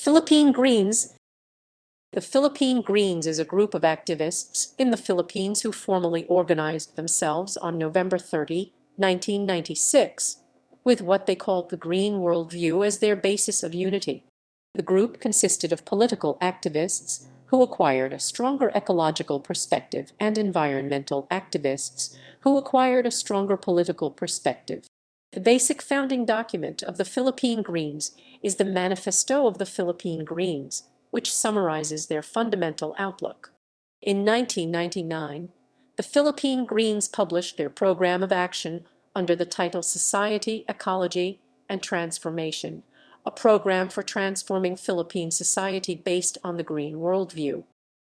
Philippine Greens. The Philippine Greens is a group of activists in the Philippines who formally organized themselves on November 30, 1996, with what they called the Green Worldview as their basis of unity. The group consisted of political activists who acquired a stronger ecological perspective and environmental activists who acquired a stronger political perspective. The basic founding document of the Philippine Greens is the Manifesto of the Philippine Greens, which summarizes their fundamental outlook. In 1999, the Philippine Greens published their program of action under the title Society, Ecology and Transformation, a program for transforming Philippine society based on the green worldview.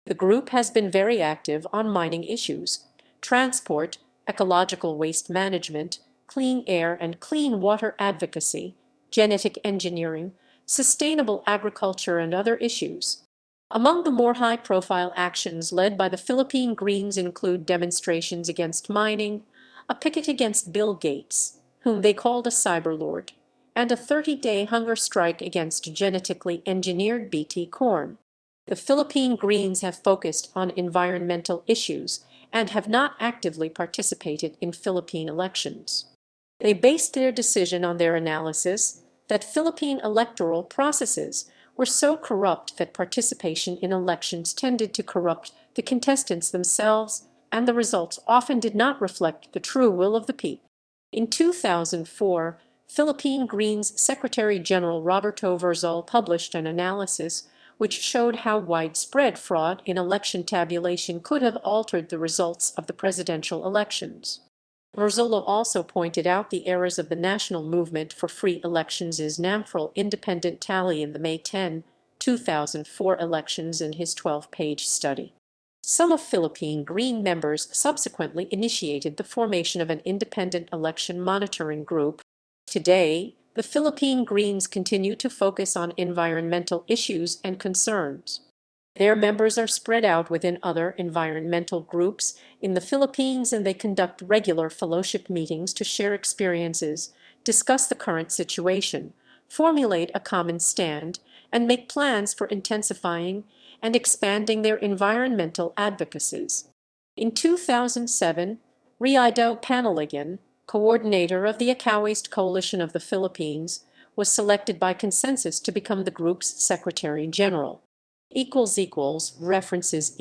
The group has been very active on mining issues, transport, ecological waste management, clean air and clean water advocacy, genetic engineering, sustainable agriculture, and other issues. Among the more high-profile actions led by the Philippine Greens include demonstrations against mining, a picket against Bill Gates, whom they called a cyberlord, and a 30-day hunger strike against genetically engineered Bt corn. The Philippine Greens have focused on environmental issues and have not actively participated in Philippine elections. They based their decision on their analysis that Philippine electoral processes were so corrupt that participation in elections tended to corrupt the contestants themselves, and the results often did not reflect the true will of the people. In 2004, Philippine Greens Secretary General Roberto Verzal published an analysis which showed how widespread fraud in election tabulation could have altered the results of the presidential elections. Verzolo also pointed out the errors of the National Movement for Free Elections' NAMFREL independent tally in the May 10, 2004 elections in his 12-page study. Some of Philippine Green members subsequently initiated the formation of an independent election monitoring group. Today, the Philippine Greens continue to focus on environmental issues and concerns. Their members are spread out within other environmental groups in the Philippines, and they conduct regular fellowship meetings to share experiences, discuss the current situation, formulate a common stand, and make plans for intensifying and expanding their environmental advocacies. In 2007, Riaido Panaligan, coordinator of the Ecowaste Coalition of the Philippines, was selected by consensus to become the group's Secretary General. References